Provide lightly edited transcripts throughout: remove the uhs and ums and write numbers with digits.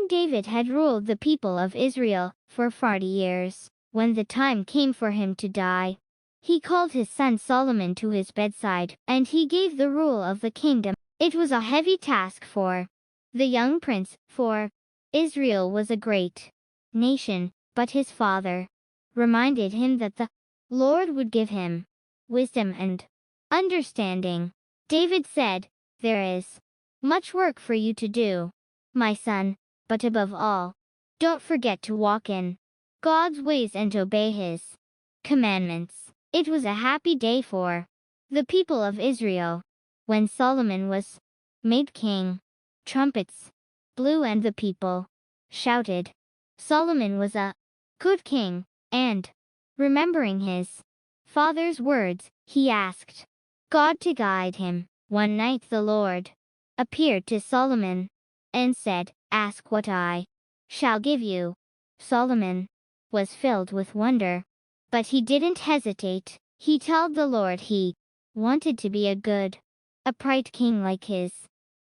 David had ruled the people of Israel for 40 years. When the time came for him to die, he called his son Solomon to his bedside, and he gave the rule of the kingdom. It was a heavy task for the young prince, for Israel was a great nation, but his father reminded him that the Lord would give him wisdom and understanding. David said, "There is much work for you to do, my son, but above all, don't forget to walk in God's ways and obey his commandments." It was a happy day for the people of Israel when Solomon was made king. Trumpets blew and the people shouted. Solomon was a good king, and remembering his father's words, he asked God to guide him. One night the Lord appeared to Solomon and said, "Ask what I shall give you." Solomon was filled with wonder, but he didn't hesitate. He told the Lord he wanted to be a good, upright king like his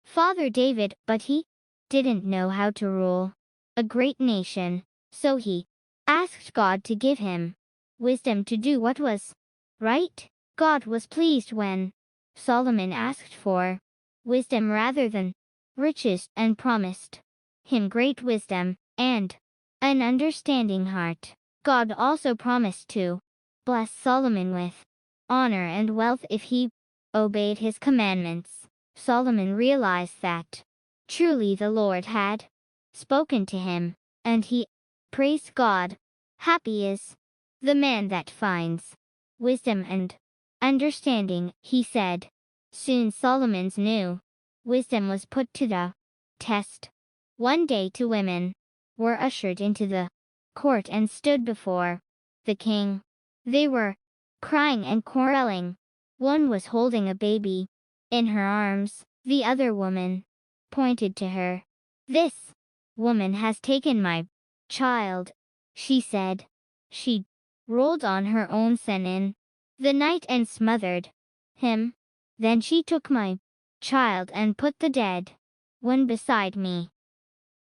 father David, but he didn't know how to rule a great nation. So he asked God to give him wisdom to do what was right. God was pleased when Solomon asked for wisdom rather than riches, and promised him great wisdom and an understanding heart. God also promised to bless Solomon with honor and wealth if he obeyed his commandments. Solomon realized that truly the Lord had spoken to him, and he praised God. "Happy is the man that finds wisdom and understanding," he said. Soon Solomon's new wisdom was put to the test. One day two women were ushered into the court and stood before the king. They were crying and quarreling. One was holding a baby in her arms. The other woman pointed to her. "This woman has taken my child," she said. She rolled on her own son in the night and smothered him. Then she took my child and put the dead one beside me.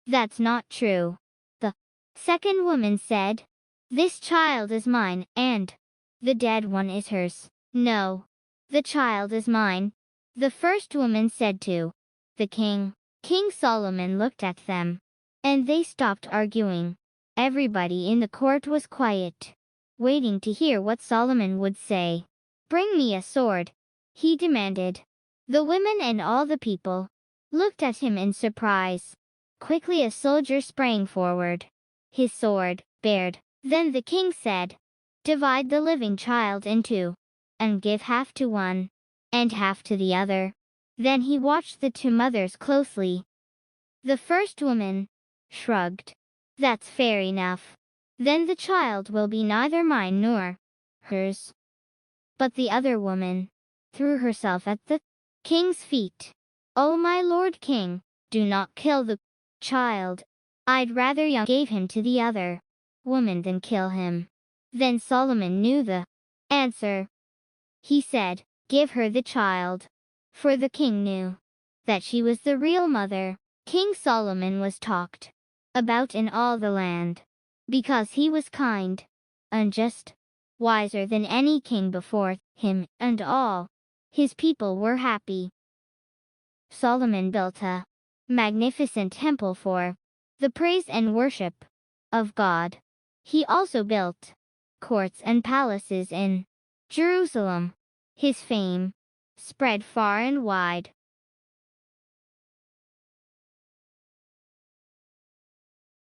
"That's not true," the second woman said. "This child is mine, and the dead one is hers." "No, the child is mine," the first woman said to the king. King Solomon looked at them, and they stopped arguing. Everybody in the court was quiet, waiting to hear what Solomon would say. "Bring me a sword," he demanded. The women and all the people looked at him in surprise. Quickly a soldier sprang forward, his sword bared. Then the king said, "Divide the living child in two, and give half to one, and half to the other." Then he watched the two mothers closely. The first woman shrugged. "That's fair enough. Then the child will be neither mine nor hers." But the other woman threw herself at the king's feet. "Oh, my lord king, do not kill the child. I'd rather you gave him to the other woman than kill him." Then Solomon knew the answer. He said, "Give her the child." For the king knew that she was the real mother. King Solomon was talked about in all the land, because he was kind and just, wiser than any king before him, and all his people were happy. Solomon built a magnificent temple for the praise and worship of God. He also built courts and palaces in Jerusalem. His fame spread far and wide.